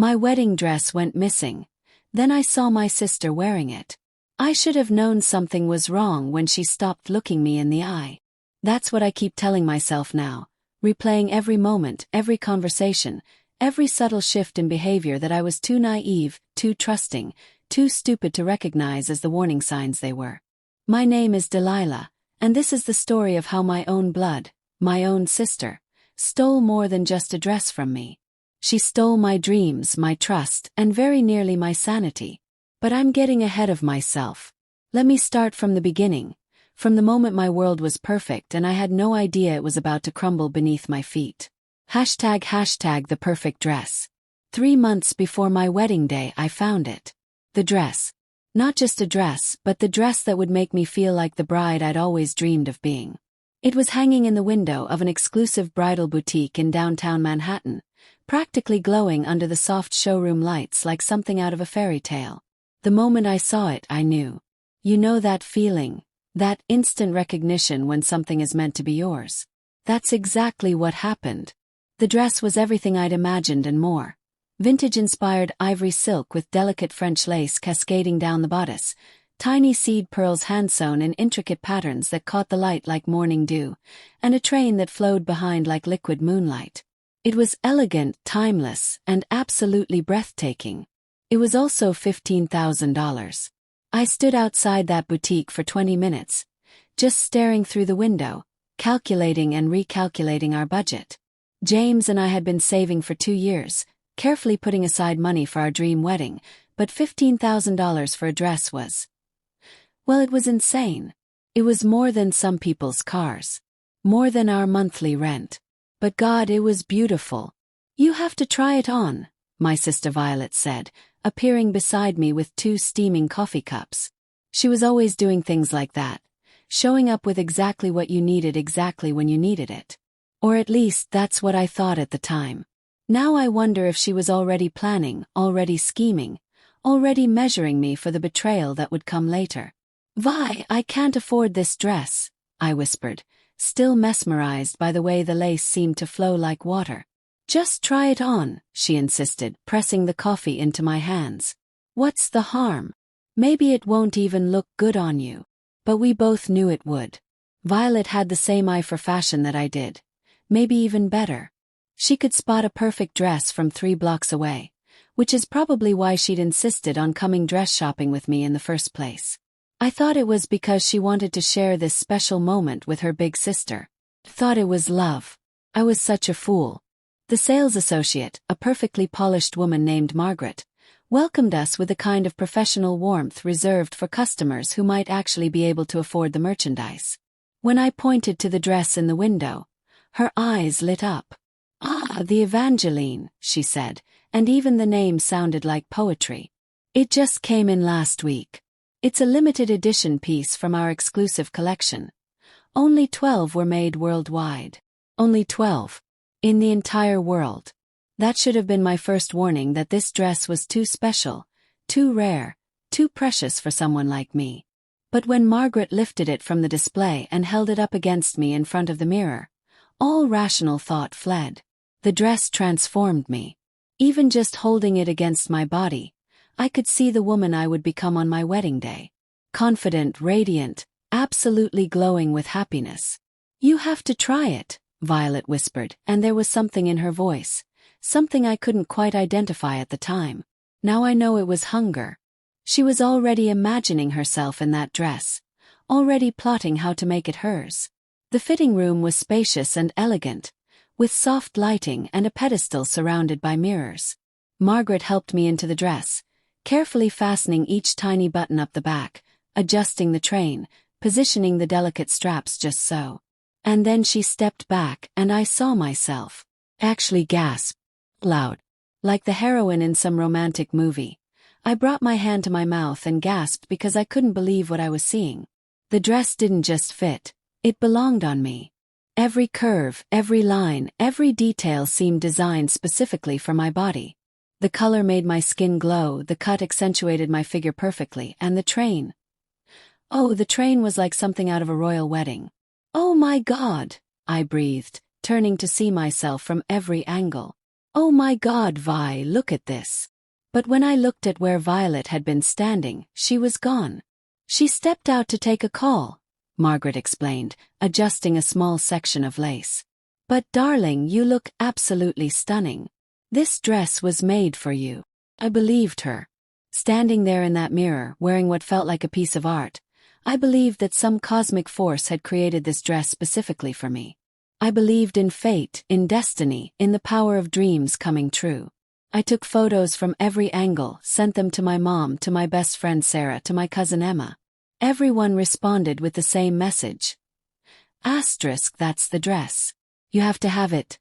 My wedding dress went missing. Then I saw my sister wearing it. I should have known something was wrong when she stopped looking me in the eye. That's what I keep telling myself now, replaying every moment, every conversation, every subtle shift in behavior that I was too naive, too trusting, too stupid to recognize as the warning signs they were. My name is Delilah, and this is the story of how my own blood, my own sister, stole more than just a dress from me. She stole my dreams, my trust, and very nearly my sanity. But I'm getting ahead of myself. Let me start from the beginning, from the moment my world was perfect and I had no idea it was about to crumble beneath my feet. ## the perfect dress. 3 months before my wedding day I found it. The dress. Not just a dress, but the dress that would make me feel like the bride I'd always dreamed of being. It was hanging in the window of an exclusive bridal boutique in downtown Manhattan, practically glowing under the soft showroom lights like something out of a fairy tale. The moment I saw it, I knew. You know that feeling, that instant recognition when something is meant to be yours. That's exactly what happened. The dress was everything I'd imagined and more. Vintage-inspired ivory silk with delicate French lace cascading down the bodice, tiny seed pearls hand-sewn in intricate patterns that caught the light like morning dew, and a train that flowed behind like liquid moonlight. It was elegant, timeless, and absolutely breathtaking. It was also $15,000. I stood outside that boutique for 20 minutes, just staring through the window, calculating and recalculating our budget. James and I had been saving for 2 years, carefully putting aside money for our dream wedding, but $15,000 for a dress was... well, it was insane. It was more than some people's cars. More than our monthly rent. But God, it was beautiful. "You have to try it on," my sister Violet said, appearing beside me with 2 steaming coffee cups. She was always doing things like that, showing up with exactly what you needed exactly when you needed it. Or at least that's what I thought at the time. Now I wonder if she was already planning, already scheming, already measuring me for the betrayal that would come later. "Vi, I can't afford this dress," I whispered, still mesmerized by the way the lace seemed to flow like water. "Just try it on," she insisted, pressing the coffee into my hands. "What's the harm? Maybe it won't even look good on you." But we both knew it would. Violet had the same eye for fashion that I did. Maybe even better. She could spot a perfect dress from 3 blocks away, which is probably why she'd insisted on coming dress shopping with me in the first place. I thought it was because she wanted to share this special moment with her big sister. Thought it was love. I was such a fool. The sales associate, a perfectly polished woman named Margaret, welcomed us with a kind of professional warmth reserved for customers who might actually be able to afford the merchandise. When I pointed to the dress in the window, her eyes lit up. "Ah, the Evangeline," she said, and even the name sounded like poetry. "It just came in last week. It's a limited edition piece from our exclusive collection. Only 12 were made worldwide. Only 12. In the entire world." That should have been my first warning that this dress was too special, too rare, too precious for someone like me. But when Margaret lifted it from the display and held it up against me in front of the mirror, all rational thought fled. The dress transformed me. Even just holding it against my body, I could see the woman I would become on my wedding day. Confident, radiant, absolutely glowing with happiness. "You have to try it," Violet whispered, and there was something in her voice, something I couldn't quite identify at the time. Now I know it was hunger. She was already imagining herself in that dress, already plotting how to make it hers. The fitting room was spacious and elegant, with soft lighting and a pedestal surrounded by mirrors. Margaret helped me into the dress, carefully fastening each tiny button up the back, adjusting the train, positioning the delicate straps just so. And then she stepped back and I saw myself. Actually gasped. Loud. Like the heroine in some romantic movie. I brought my hand to my mouth and gasped because I couldn't believe what I was seeing. The dress didn't just fit, it belonged on me. Every curve, every line, every detail seemed designed specifically for my body. The color made my skin glow, the cut accentuated my figure perfectly, and the train. Oh, the train was like something out of a royal wedding. "Oh my God," I breathed, turning to see myself from every angle. "Oh my God, Vi, look at this." But when I looked at where Violet had been standing, she was gone. "She stepped out to take a call," Margaret explained, adjusting a small section of lace. "But darling, you look absolutely stunning. This dress was made for you." I believed her. Standing there in that mirror, wearing what felt like a piece of art, I believed that some cosmic force had created this dress specifically for me. I believed in fate, in destiny, in the power of dreams coming true. I took photos from every angle, sent them to my mom, to my best friend Sarah, to my cousin Emma. Everyone responded with the same message. Asterisk, that's the dress. You have to have it.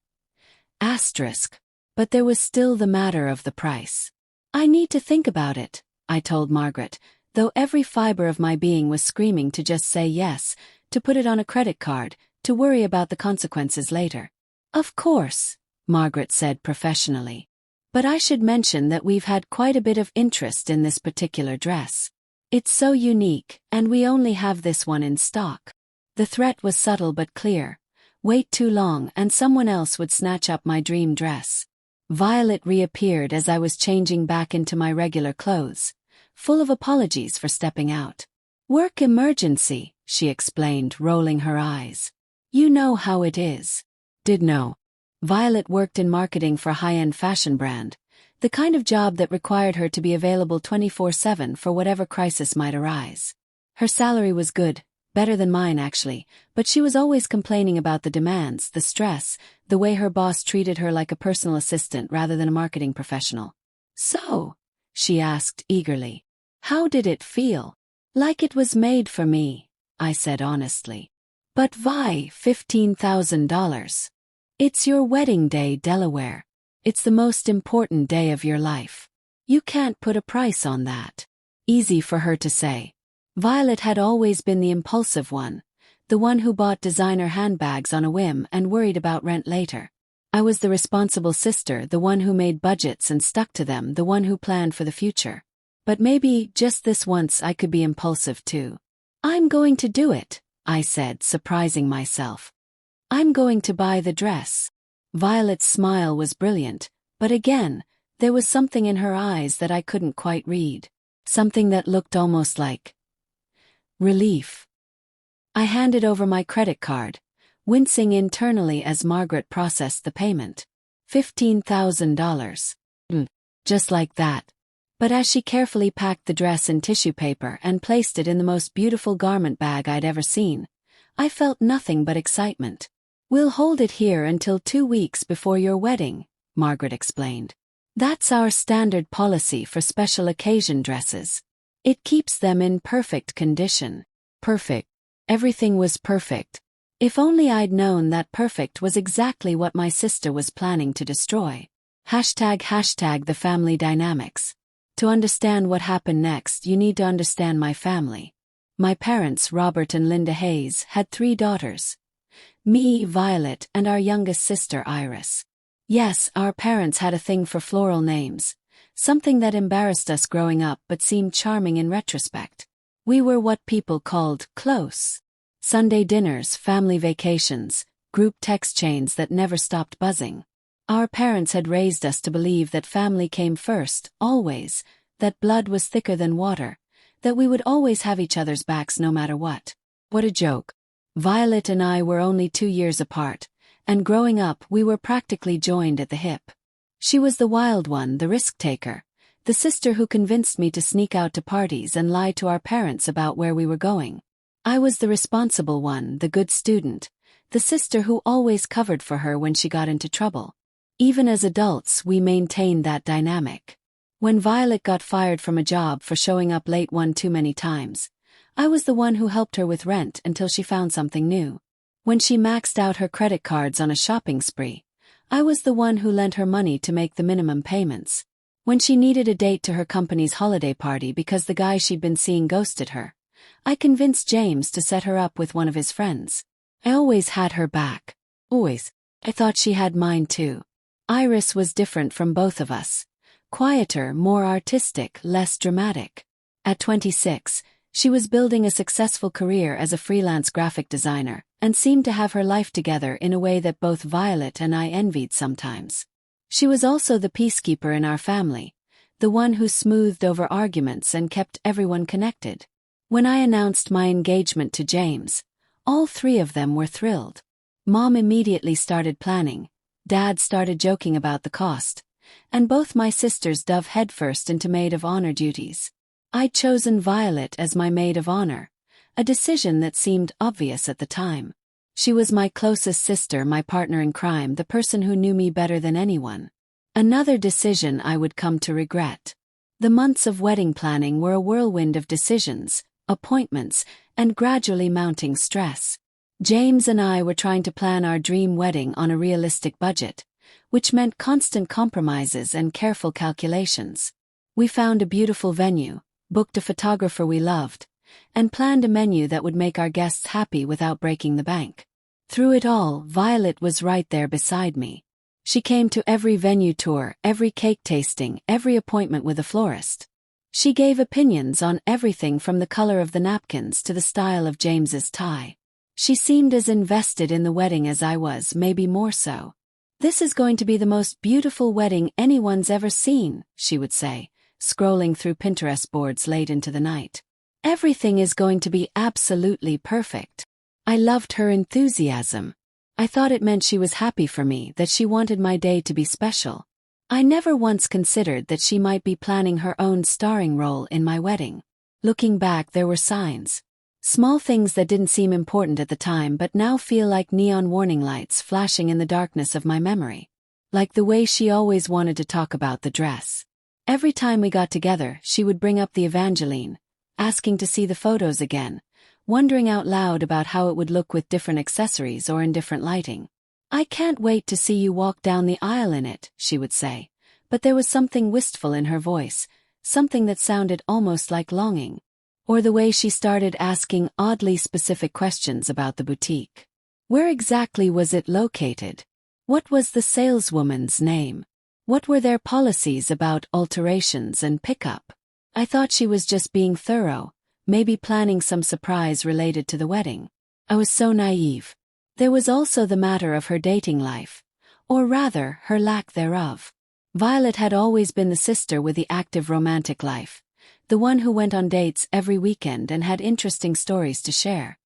Asterisk. But there was still the matter of the price. "I need to think about it," I told Margaret, though every fiber of my being was screaming to just say yes, to put it on a credit card, to worry about the consequences later. "Of course," Margaret said professionally. "But I should mention that we've had quite a bit of interest in this particular dress. It's so unique, and we only have this one in stock." The threat was subtle but clear. Wait too long and someone else would snatch up my dream dress. Violet reappeared as I was changing back into my regular clothes, full of apologies for stepping out. "Work emergency," she explained, rolling her eyes. "You know how it is." Did know. Violet worked in marketing for a high-end fashion brand, the kind of job that required her to be available 24/7 for whatever crisis might arise. Her salary was good, better than mine actually, but she was always complaining about the demands, the stress, the way her boss treated her like a personal assistant rather than a marketing professional. "So," she asked eagerly, "how did it feel?" "Like it was made for me," I said honestly. "But Vi, $15,000. It's your wedding day, Delaware. It's the most important day of your life. You can't put a price on that." Easy for her to say. Violet had always been the impulsive one, the one who bought designer handbags on a whim and worried about rent later. I was the responsible sister, the one who made budgets and stuck to them, the one who planned for the future. But maybe, just this once, I could be impulsive too. "I'm going to do it," I said, surprising myself. "I'm going to buy the dress." Violet's smile was brilliant, but again, there was something in her eyes that I couldn't quite read. Something that looked almost like relief. I handed over my credit card, wincing internally as Margaret processed the payment. $15,000. Just like that. But as she carefully packed the dress in tissue paper and placed it in the most beautiful garment bag I'd ever seen, I felt nothing but excitement. "We'll hold it here until 2 weeks before your wedding," Margaret explained. "That's our standard policy for special occasion dresses. It keeps them in perfect condition." Perfect. Everything was perfect. If only I'd known that perfect was exactly what my sister was planning to destroy. ## the family dynamics. To understand what happened next, you need to understand my family. My parents, Robert and Linda Hayes, had 3 daughters. Me, Violet, and our youngest sister, Iris. Yes, our parents had a thing for floral names, something that embarrassed us growing up but seemed charming in retrospect. We were what people called close. Sunday dinners, family vacations, group text chains that never stopped buzzing. Our parents had raised us to believe that family came first, always, that blood was thicker than water, that we would always have each other's backs no matter what. What a joke. Violet and I were only 2 years apart, and growing up we were practically joined at the hip. She was the wild one, the risk-taker, the sister who convinced me to sneak out to parties and lie to our parents about where we were going. I was the responsible one, the good student, the sister who always covered for her when she got into trouble. Even as adults, we maintained that dynamic. When Violet got fired from a job for showing up late one too many times, I was the one who helped her with rent until she found something new. When she maxed out her credit cards on a shopping spree, I was the one who lent her money to make the minimum payments. When she needed a date to her company's holiday party because the guy she'd been seeing ghosted her, I convinced James to set her up with one of his friends. I always had her back. Always. I thought she had mine too. Iris was different from both of us. Quieter, more artistic, less dramatic. At 26, she was building a successful career as a freelance graphic designer, and seemed to have her life together in a way that both Violet and I envied sometimes. She was also the peacekeeper in our family, the one who smoothed over arguments and kept everyone connected. When I announced my engagement to James, all three of them were thrilled. Mom immediately started planning, Dad started joking about the cost, and both my sisters dove headfirst into maid of honor duties. I'd chosen Violet as my maid of honor, a decision that seemed obvious at the time. She was my closest sister, my partner in crime, the person who knew me better than anyone. Another decision I would come to regret. The months of wedding planning were a whirlwind of decisions, appointments, and gradually mounting stress. James and I were trying to plan our dream wedding on a realistic budget, which meant constant compromises and careful calculations. We found a beautiful venue, booked a photographer we loved, and planned a menu that would make our guests happy without breaking the bank. Through it all, Violet was right there beside me. She came to every venue tour, every cake tasting, every appointment with a florist. She gave opinions on everything from the color of the napkins to the style of James's tie. She seemed as invested in the wedding as I was, maybe more so. "This is going to be the most beautiful wedding anyone's ever seen," she would say, scrolling through Pinterest boards late into the night. "Everything is going to be absolutely perfect." I loved her enthusiasm. I thought it meant she was happy for me, that she wanted my day to be special. I never once considered that she might be planning her own starring role in my wedding. Looking back, there were signs. Small things that didn't seem important at the time but now feel like neon warning lights flashing in the darkness of my memory. Like the way she always wanted to talk about the dress. Every time we got together, she would bring up the Evangeline, asking to see the photos again, wondering out loud about how it would look with different accessories or in different lighting. "I can't wait to see you walk down the aisle in it," she would say, but there was something wistful in her voice, something that sounded almost like longing. Or the way she started asking oddly specific questions about the boutique. Where exactly was it located? What was the saleswoman's name? What were their policies about alterations and pickup? I thought she was just being thorough, maybe planning some surprise related to the wedding. I was so naive. There was also the matter of her dating life, or rather, her lack thereof. Violet had always been the sister with the active romantic life, the one who went on dates every weekend and had interesting stories to share.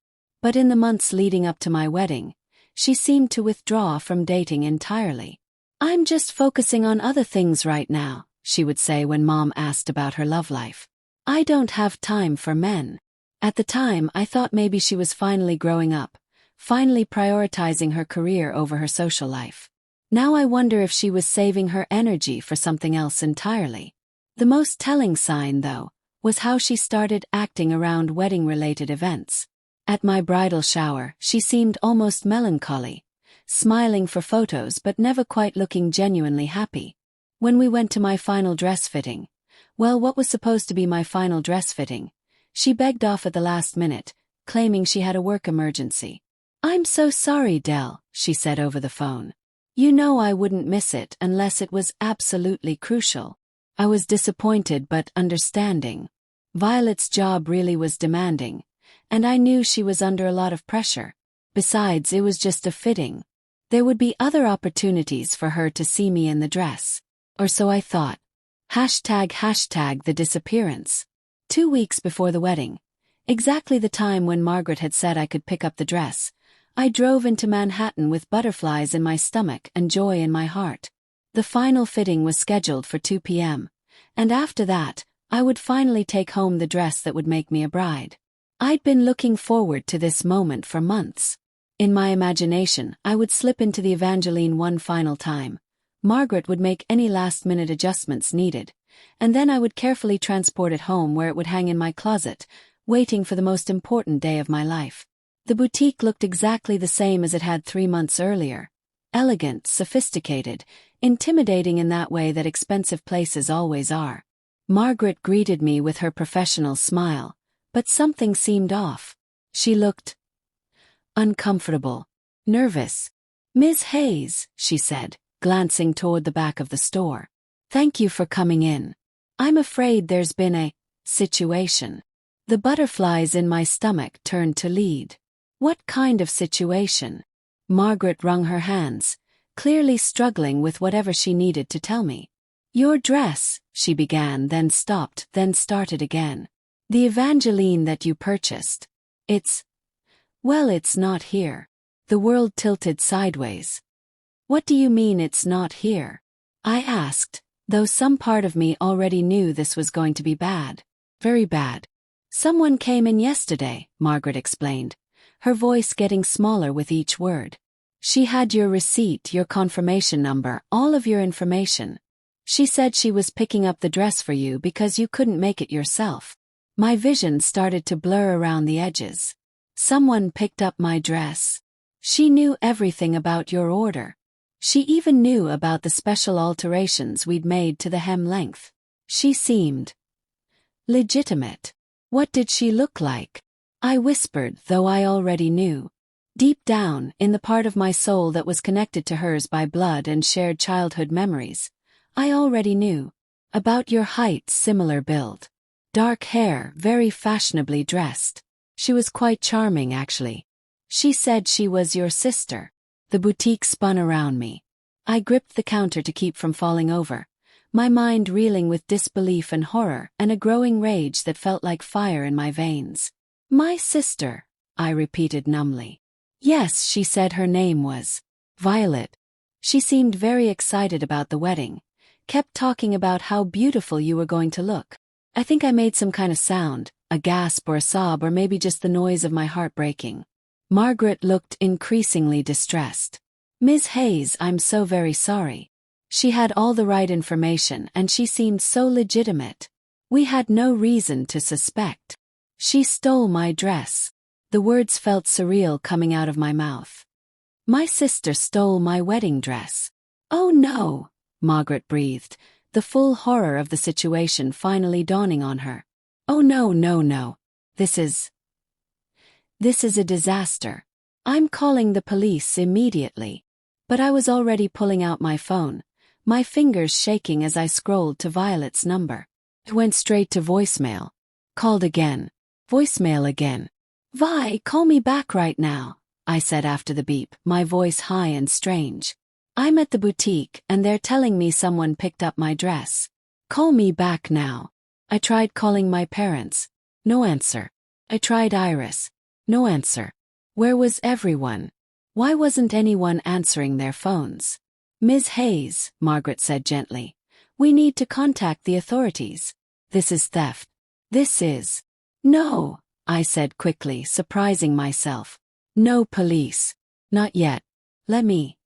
But in the months leading up to my wedding, she seemed to withdraw from dating entirely. "I'm just focusing on other things right now," she would say when Mom asked about her love life. "I don't have time for men." At the time, I thought maybe she was finally growing up, finally prioritizing her career over her social life. Now I wonder if she was saving her energy for something else entirely. The most telling sign, though, was how she started acting around wedding-related events. At my bridal shower, she seemed almost melancholy, smiling for photos but never quite looking genuinely happy. When we went to my final dress fitting, well, what was supposed to be my final dress fitting, she begged off at the last minute, claiming she had a work emergency. "I'm so sorry, Dell," she said over the phone. "You know I wouldn't miss it unless it was absolutely crucial." I was disappointed but understanding. Violet's job really was demanding, and I knew she was under a lot of pressure. Besides, it was just a fitting. There would be other opportunities for her to see me in the dress. Or so I thought. #the disappearance. 2 weeks before the wedding, exactly the time when Margaret had said I could pick up the dress, I drove into Manhattan with butterflies in my stomach and joy in my heart. The final fitting was scheduled for 2 p.m., and after that, I would finally take home the dress that would make me a bride. I'd been looking forward to this moment for months. In my imagination, I would slip into the Evangeline one final time. Margaret would make any last-minute adjustments needed, and then I would carefully transport it home where it would hang in my closet, waiting for the most important day of my life. The boutique looked exactly the same as it had 3 months earlier. Elegant, sophisticated, intimidating in that way that expensive places always are. Margaret greeted me with her professional smile, but something seemed off. She looked uncomfortable, nervous. "Ms. Hayes," she said, glancing toward the back of the store. "Thank you for coming in. I'm afraid there's been a situation." The butterflies in my stomach turned to lead. What kind of situation? Margaret wrung her hands, clearly struggling with whatever she needed to tell me. Your dress, she began, then stopped, then started again. The Evangeline that you purchased. Well, it's not here. The world tilted sideways. What do you mean it's not here? I asked, though some part of me already knew this was going to be bad. Very bad. Someone came in yesterday, Margaret explained, her voice getting smaller with each word. She had your receipt, your confirmation number, all of your information. She said she was picking up the dress for you because you couldn't make it yourself. My vision started to blur around the edges. Someone picked up my dress. She knew everything about your order. She even knew about the special alterations we'd made to the hem length. She seemed legitimate. What did she look like? I whispered, though I already knew. Deep down, in the part of my soul that was connected to hers by blood and shared childhood memories, I already knew. About your height, similar build. Dark hair, very fashionably dressed. She was quite charming, actually. She said she was your sister. The boutique spun around me. I gripped the counter to keep from falling over, my mind reeling with disbelief and horror and a growing rage that felt like fire in my veins. My sister, I repeated numbly. Yes, she said her name was Violet. She seemed very excited about the wedding, kept talking about how beautiful you were going to look. I think I made some kind of sound, a gasp or a sob or maybe just the noise of my heart breaking. Margaret looked increasingly distressed. Ms. Hayes, I'm so very sorry. She had all the right information and she seemed so legitimate. We had no reason to suspect. She stole my dress. The words felt surreal coming out of my mouth. My sister stole my wedding dress. Oh no, Margaret breathed, the full horror of the situation finally dawning on her. Oh no. This is a disaster. I'm calling the police immediately. But I was already pulling out my phone, my fingers shaking as I scrolled to Violet's number. It went straight to voicemail. Called again. Voicemail again. Vi, call me back right now, I said after the beep, my voice high and strange. I'm at the boutique and they're telling me someone picked up my dress. Call me back now. I tried calling my parents. No answer. I tried Iris. No answer. Where was everyone? Why wasn't anyone answering their phones? Ms. Hayes, Margaret said gently, we need to contact the authorities. This is theft. This is... No, I said quickly, surprising myself. No police. Not yet. Let me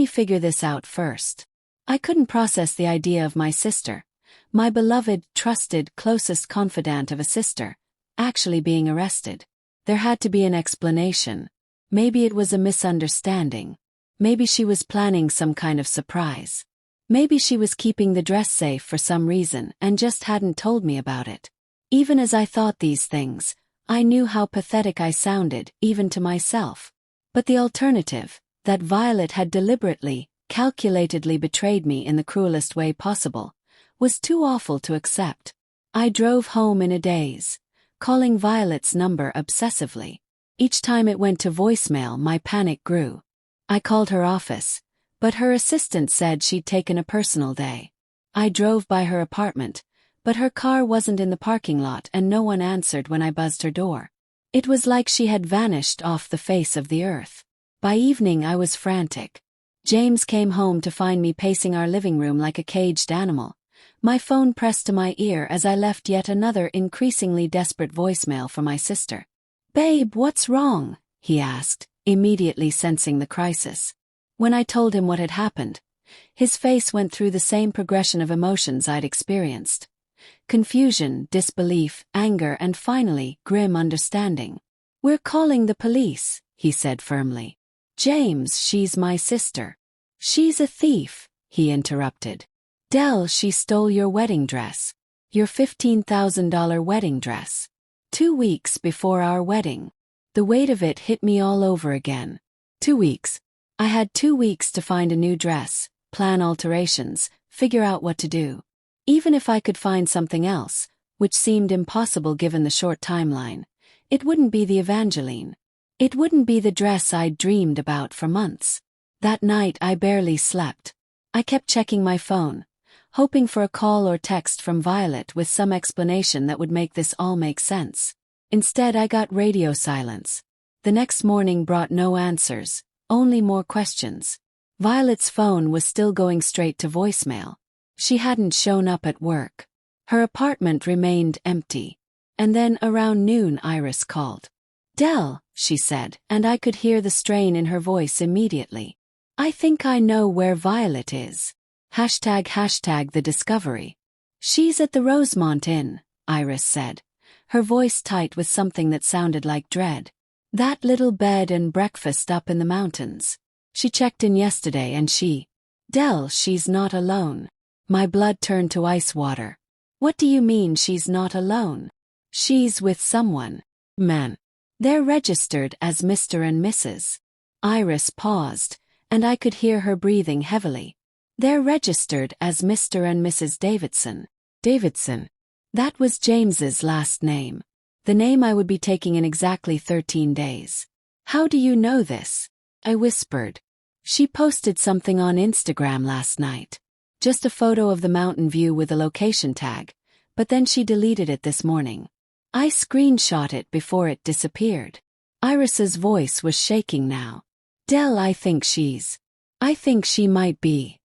figure this out first. I couldn't process the idea of my sister, my beloved, trusted, closest confidant of a sister, actually being arrested. There had to be an explanation. Maybe it was a misunderstanding. Maybe she was planning some kind of surprise. Maybe she was keeping the dress safe for some reason and just hadn't told me about it. Even as I thought these things, I knew how pathetic I sounded, even to myself. But the alternative, that Violet had deliberately, calculatedly betrayed me in the cruelest way possible, was too awful to accept. I drove home in a daze, calling Violet's number obsessively. Each time it went to voicemail, my panic grew. I called her office, but her assistant said she'd taken a personal day. I drove by her apartment, but her car wasn't in the parking lot and no one answered when I buzzed her door. It was like she had vanished off the face of the earth. By evening I was frantic. James came home to find me pacing our living room like a caged animal, my phone pressed to my ear as I left yet another increasingly desperate voicemail for my sister. Babe, what's wrong? He asked, immediately sensing the crisis. When I told him what had happened, his face went through the same progression of emotions I'd experienced. Confusion, disbelief, anger, and finally, grim understanding. We're calling the police, he said firmly. James, she's my sister. She's a thief, he interrupted. Dell, she stole your wedding dress. Your $15,000 wedding dress. 2 weeks before our wedding. The weight of it hit me all over again. 2 weeks. I had 2 weeks to find a new dress, plan alterations, figure out what to do. Even if I could find something else, which seemed impossible given the short timeline, it wouldn't be the Evangeline. It wouldn't be the dress I'd dreamed about for months. That night I barely slept. I kept checking my phone, hoping for a call or text from Violet with some explanation that would make this all make sense. Instead, I got radio silence. The next morning brought no answers, only more questions. Violet's phone was still going straight to voicemail. She hadn't shown up at work. Her apartment remained empty. And then around noon Iris called. "Del," she said, and I could hear the strain in her voice immediately. "I think I know where Violet is. ## the discovery. She's at the Rosemont Inn," Iris said, her voice tight with something that sounded like dread. "That little bed and breakfast up in the mountains. She checked in yesterday and Del, she's not alone." My blood turned to ice water. "What do you mean she's not alone?" "She's with someone. Man. They're registered as Mr. and Mrs." Iris paused, and I could hear her breathing heavily. "They're registered as Mr. and Mrs. Davidson." Davidson. That was James's last name. The name I would be taking in exactly 13 days. "How do you know this?" I whispered. "She posted something on Instagram last night. Just a photo of the mountain view with a location tag, but then she deleted it this morning. I screenshot it before it disappeared." Iris's voice was shaking now. "Del, I think she might be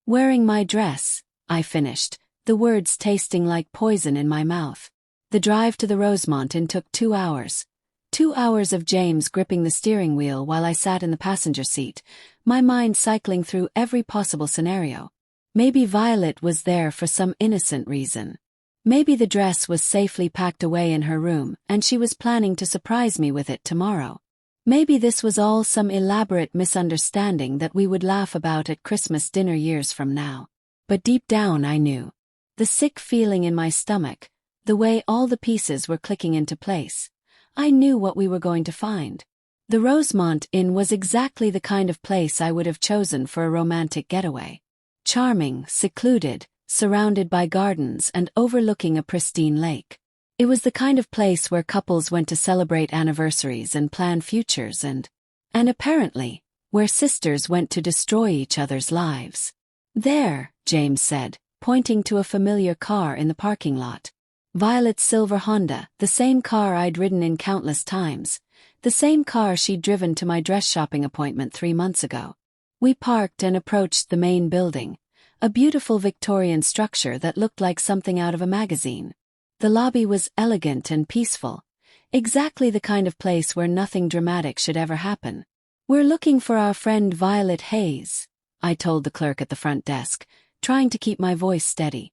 wearing my dress," I finished, the words tasting like poison in my mouth. The drive to the Rosemont Inn took 2 hours. 2 hours of James gripping the steering wheel while I sat in the passenger seat, my mind cycling through every possible scenario. Maybe Violet was there for some innocent reason. Maybe the dress was safely packed away in her room and she was planning to surprise me with it tomorrow. Maybe this was all some elaborate misunderstanding that we would laugh about at Christmas dinner years from now. But deep down I knew. The sick feeling in my stomach, the way all the pieces were clicking into place. I knew what we were going to find. The Rosemont Inn was exactly the kind of place I would have chosen for a romantic getaway. Charming, secluded, surrounded by gardens and overlooking a pristine lake. It was the kind of place where couples went to celebrate anniversaries and plan futures and apparently, where sisters went to destroy each other's lives. "There," James said, pointing to a familiar car in the parking lot. Violet's silver Honda, the same car I'd ridden in countless times, the same car she'd driven to my dress shopping appointment 3 months ago. We parked and approached the main building, a beautiful Victorian structure that looked like something out of a magazine. The lobby was elegant and peaceful, exactly the kind of place where nothing dramatic should ever happen. "We're looking for our friend Violet Hayes," I told the clerk at the front desk, trying to keep my voice steady.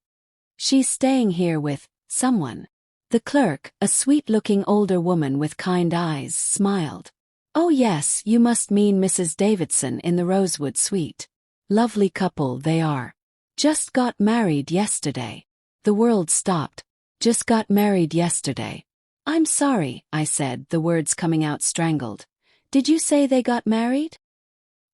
"She's staying here with someone." The clerk, a sweet-looking older woman with kind eyes, smiled. "Oh yes, you must mean Mrs. Davidson in the Rosewood Suite. Lovely couple they are. Just got married yesterday." The world stopped. "Just got married yesterday." "I'm sorry," I said, the words coming out strangled. "Did you say they got married?"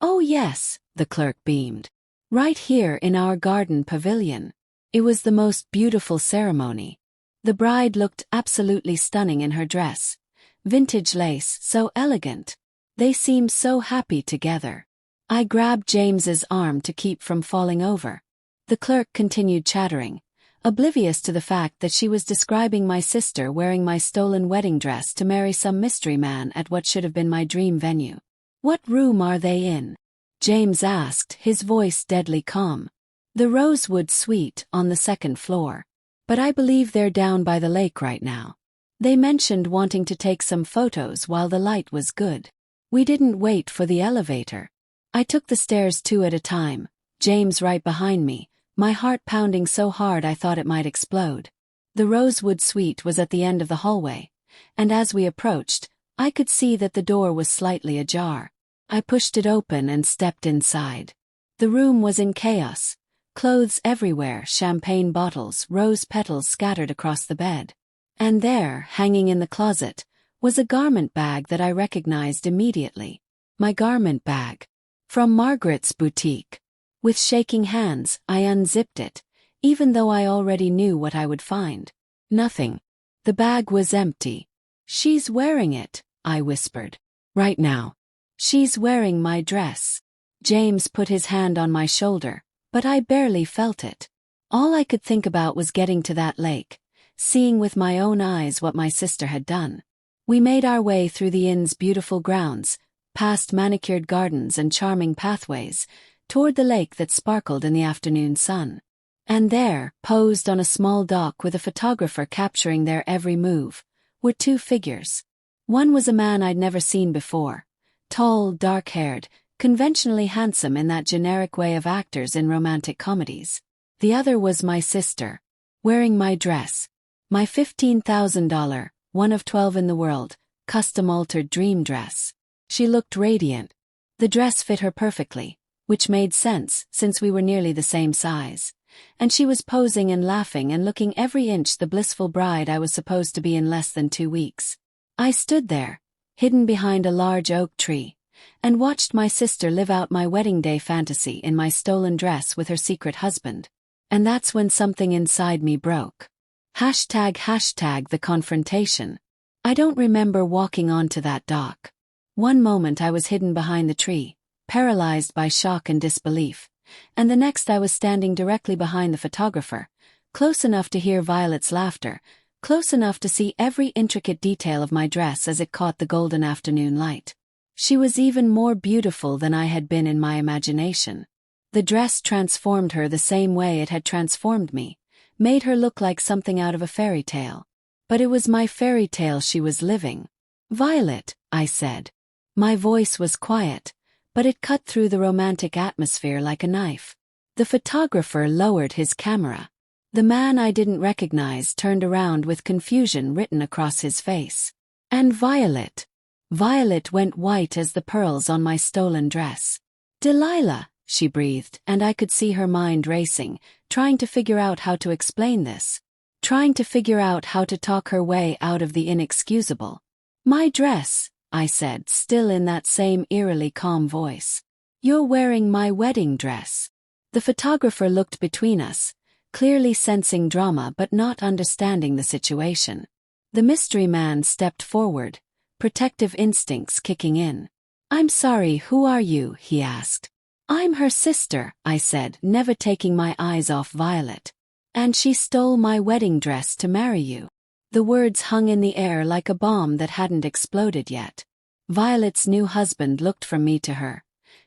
"Oh yes," the clerk beamed. "Right here in our garden pavilion. It was the most beautiful ceremony. The bride looked absolutely stunning in her dress. Vintage lace, so elegant. They seemed so happy together." I grabbed James's arm to keep from falling over. The clerk continued chattering, oblivious to the fact that she was describing my sister wearing my stolen wedding dress to marry some mystery man at what should have been my dream venue. "What room are they in?" James asked, his voice deadly calm. "The Rosewood Suite on the 2nd floor. But I believe they're down by the lake right now. They mentioned wanting to take some photos while the light was good." We didn't wait for the elevator. I took the stairs 2 at a time, James right behind me, my heart pounding so hard I thought it might explode. The Rosewood Suite was at the end of the hallway, and as we approached, I could see that the door was slightly ajar. I pushed it open and stepped inside. The room was in chaos. Clothes everywhere, champagne bottles, rose petals scattered across the bed. And there, hanging in the closet, was a garment bag that I recognized immediately. My garment bag. From Margaret's boutique. With shaking hands, I unzipped it, even though I already knew what I would find. Nothing. The bag was empty. "She's wearing it," I whispered. "Right now. She's wearing my dress." James put his hand on my shoulder, but I barely felt it. All I could think about was getting to that lake, seeing with my own eyes what my sister had done. We made our way through the inn's beautiful grounds, past manicured gardens and charming pathways, toward the lake that sparkled in the afternoon sun. And there, posed on a small dock with a photographer capturing their every move, were two figures. One was a man I'd never seen before, tall, dark-haired, conventionally handsome in that generic way of actors in romantic comedies. The other was my sister, wearing my dress, my $15,000, one of 12 in the world, custom-altered dream dress. She looked radiant. The dress fit her perfectly, which made sense since we were nearly the same size. And she was posing and laughing and looking every inch the blissful bride I was supposed to be in less than 2 weeks. I stood there, hidden behind a large oak tree, and watched my sister live out my wedding day fantasy in my stolen dress with her secret husband. And that's when something inside me broke. Hashtag the confrontation. I don't remember walking onto that dock. One moment I was hidden behind the tree, paralyzed by shock and disbelief, and the next I was standing directly behind the photographer, close enough to hear Violet's laughter, close enough to see every intricate detail of my dress as it caught the golden afternoon light. She was even more beautiful than I had been in my imagination. The dress transformed her the same way it had transformed me, made her look like something out of a fairy tale. But it was my fairy tale she was living. "Violet," I said. My voice was quiet, but it cut through the romantic atmosphere like a knife. The photographer lowered his camera. The man I didn't recognize turned around with confusion written across his face. And Violet. Violet went white as the pearls on my stolen dress. "Delilah," she breathed, and I could see her mind racing, trying to figure out how to explain this. Trying to figure out how to talk her way out of the inexcusable. "My dress," I said, still in that same eerily calm voice. "You're wearing my wedding dress." The photographer looked between us, clearly sensing drama but not understanding the situation. The mystery man stepped forward, protective instincts kicking in. "I'm sorry, who are you?" he asked. "I'm her sister," I said, never taking my eyes off Violet. "And she stole my wedding dress to marry you." The words hung in the air like a bomb that hadn't exploded yet. Violet's new husband looked from me to her,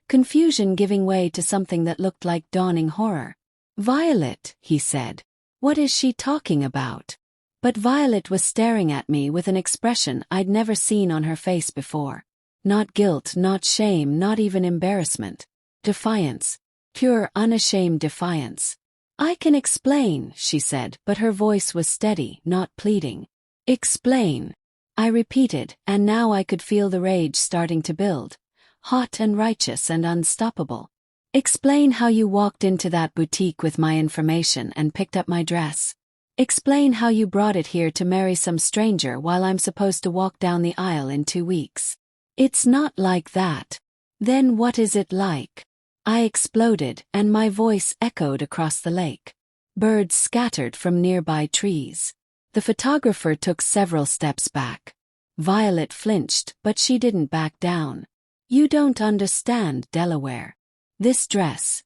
confusion giving way to something that looked like dawning horror. "Violet," he said. "What is she talking about?" But Violet was staring at me with an expression I'd never seen on her face before. Not guilt, not shame, not even embarrassment. Defiance. Pure, unashamed defiance. "I can explain," she said, but her voice was steady, not pleading. "Explain," I repeated, and now I could feel the rage starting to build. Hot and righteous and unstoppable. "Explain how you walked into that boutique with my information and picked up my dress. Explain how you brought it here to marry some stranger while I'm supposed to walk down the aisle in 2 weeks. It's not like that. Then what is it like?" I exploded, and my voice echoed across the lake. Birds scattered from nearby trees. The photographer took several steps back. Violet flinched, but she didn't back down. "You don't understand, Delaware. This dress.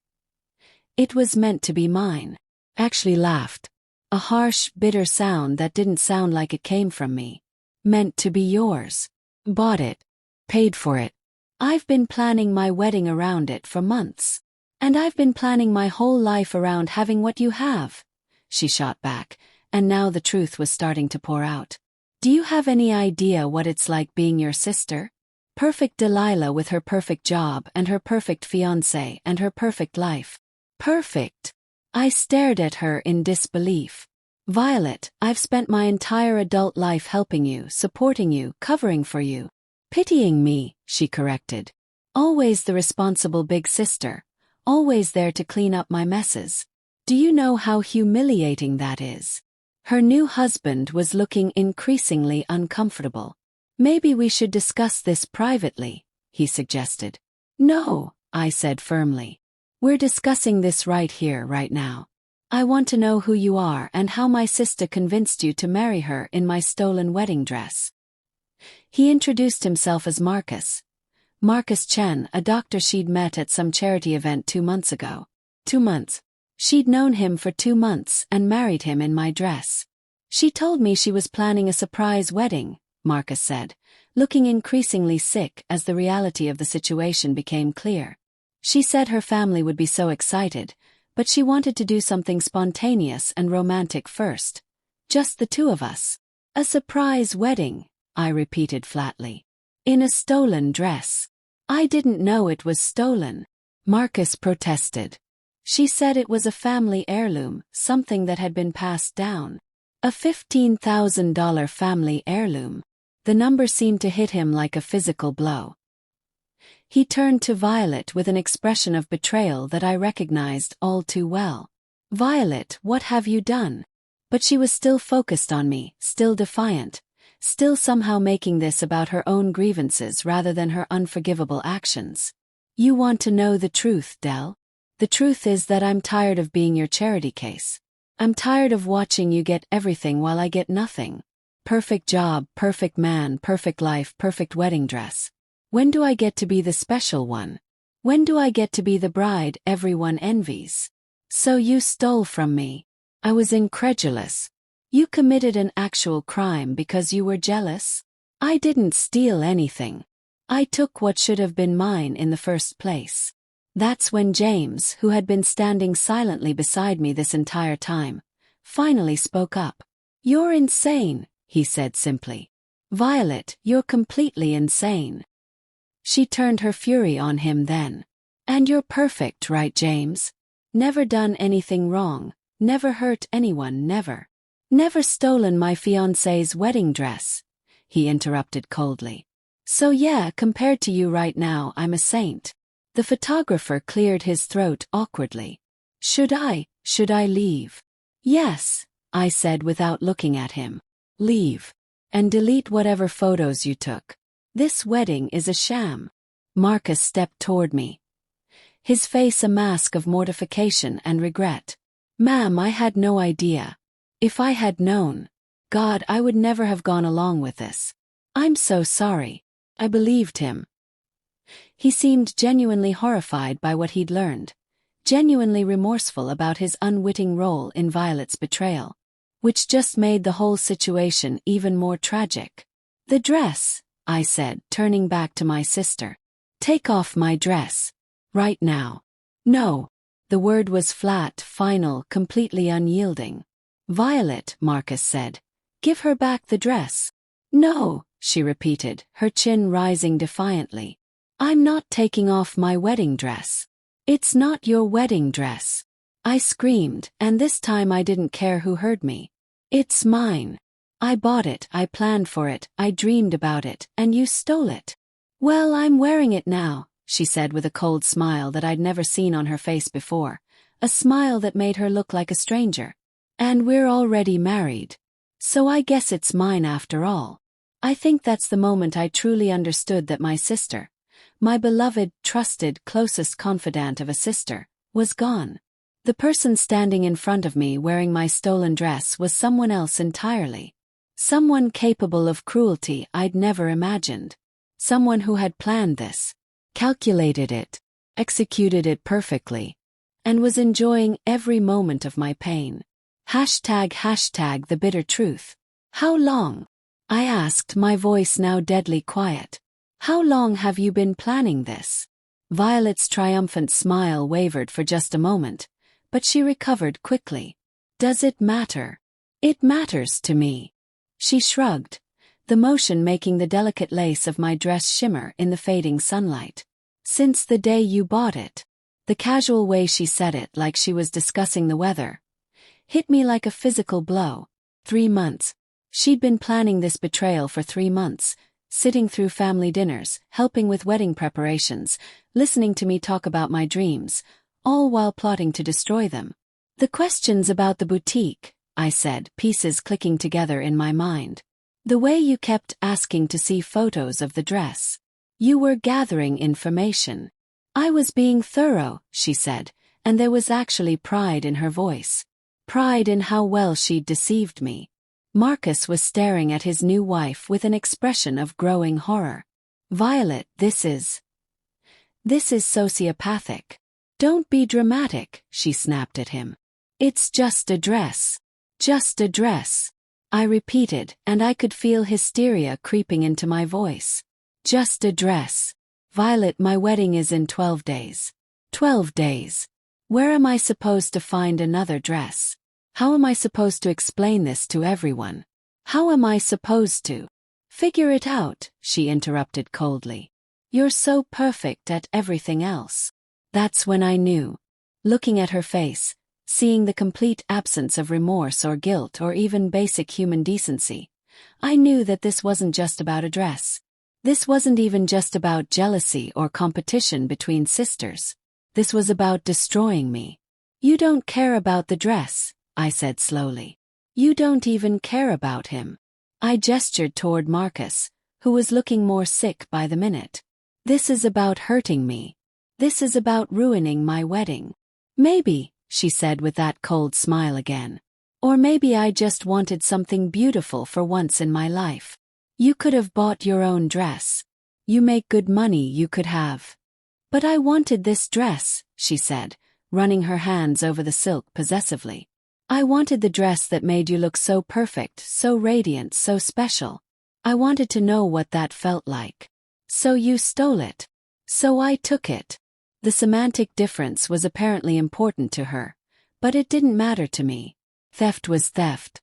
It was meant to be mine." Actually laughed. A harsh, bitter sound that didn't sound like it came from me. "Meant to be yours. Bought it. Paid for it. I've been planning my wedding around it for months. And I've been planning my whole life around having what you have," she shot back, and now the truth was starting to pour out. "Do you have any idea what it's like being your sister? Perfect Delilah with her perfect job and her perfect fiancé and her perfect life. Perfect." I stared at her in disbelief. "Violet, I've spent my entire adult life helping you, supporting you, covering for you. Pitying me," she corrected. "Always the responsible big sister. Always there to clean up my messes. Do you know how humiliating that is?" Her new husband was looking increasingly uncomfortable. "Maybe we should discuss this privately," he suggested. "No," I said firmly. "We're discussing this right here, right now. I want to know who you are and how my sister convinced you to marry her in my stolen wedding dress." He introduced himself as Marcus. Marcus Chen, a doctor she'd met at some charity event 2 months ago. 2 months. She'd known him for 2 months and married him in my dress. She told me she was planning a surprise wedding, Marcus said, looking increasingly sick as the reality of the situation became clear. She said her family would be so excited, but she wanted to do something spontaneous and romantic first. Just the two of us. A surprise wedding, I repeated flatly. In a stolen dress. I didn't know it was stolen. Marcus protested. She said it was a family heirloom, something that had been passed down. A $15,000 family heirloom. The number seemed to hit him like a physical blow. He turned to Violet with an expression of betrayal that I recognized all too well. Violet, what have you done? But she was still focused on me, still defiant, still somehow making this about her own grievances rather than her unforgivable actions. You want to know the truth, Dell? The truth is that I'm tired of being your charity case. I'm tired of watching you get everything while I get nothing. Perfect job, perfect man, perfect life, perfect wedding dress. When do I get to be the special one? When do I get to be the bride everyone envies? So you stole from me. I was incredulous. You committed an actual crime because you were jealous? I didn't steal anything. I took what should have been mine in the first place. That's when James, who had been standing silently beside me this entire time, finally spoke up. You're insane, he said simply. Violet, you're completely insane. She turned her fury on him then. And you're perfect, right, James? Never done anything wrong, never hurt anyone, never. Never stolen my fiancé's wedding dress, he interrupted coldly. So yeah, compared to you right now, I'm a saint. The photographer cleared his throat awkwardly. Should I leave? Yes, I said without looking at him. Leave. And delete whatever photos you took. This wedding is a sham. Marcus stepped toward me. His face a mask of mortification and regret. Ma'am, I had no idea. If I had known, God, I would never have gone along with this. I'm so sorry. I believed him. He seemed genuinely horrified by what he'd learned, genuinely remorseful about his unwitting role in Violet's betrayal, which just made the whole situation even more tragic. The dress, I said, turning back to my sister. Take off my dress. Right now. No. The word was flat, final, completely unyielding. Violet, Marcus said. Give her back the dress. No, she repeated, her chin rising defiantly. I'm not taking off my wedding dress. It's not your wedding dress. I screamed, and this time I didn't care who heard me. It's mine. I bought it, I planned for it, I dreamed about it, and you stole it. Well, I'm wearing it now, she said with a cold smile that I'd never seen on her face before, a smile that made her look like a stranger. And we're already married. So I guess it's mine after all. I think that's the moment I truly understood that my sister, my beloved, trusted, closest confidant of a sister, was gone. The person standing in front of me wearing my stolen dress was someone else entirely. Someone capable of cruelty I'd never imagined. Someone who had planned this, calculated it, executed it perfectly, and was enjoying every moment of my pain. Hashtag the bitter truth. How long? I asked, my voice now deadly quiet. How long have you been planning this? Violet's triumphant smile wavered for just a moment, but she recovered quickly. Does it matter? It matters to me. She shrugged, the motion making the delicate lace of my dress shimmer in the fading sunlight. Since the day you bought it. The casual way she said it, like she was discussing the weather, hit me like a physical blow. 3 months. She'd been planning this betrayal for 3 months, sitting through family dinners, helping with wedding preparations, listening to me talk about my dreams, all while plotting to destroy them. The questions about the boutique, I said, pieces clicking together in my mind. The way you kept asking to see photos of the dress. You were gathering information. I was being thorough, she said, and there was actually pride in her voice. Pride in how well she'd deceived me. Marcus was staring at his new wife with an expression of growing horror. Violet, this is This is sociopathic. Don't be dramatic, she snapped at him. It's just a dress. Just a dress. I repeated, and I could feel hysteria creeping into my voice. Just a dress. Violet, my wedding is in 12 days. 12 days. Where am I supposed to find another dress? How am I supposed to explain this to everyone? How am I supposed to? Figure it out, she interrupted coldly. You're so perfect at everything else. That's when I knew. Looking at her face, seeing the complete absence of remorse or guilt or even basic human decency, I knew that this wasn't just about a dress. This wasn't even just about jealousy or competition between sisters. This was about destroying me. You don't care about the dress, I said slowly. You don't even care about him. I gestured toward Marcus, who was looking more sick by the minute. This is about hurting me. This is about ruining my wedding. Maybe, she said with that cold smile again. Or maybe I just wanted something beautiful for once in my life. You could have bought your own dress. You make good money, you could have. But I wanted this dress, she said, running her hands over the silk possessively. I wanted the dress that made you look so perfect, so radiant, so special. I wanted to know what that felt like. So you stole it. So I took it. The semantic difference was apparently important to her, but it didn't matter to me. Theft was theft.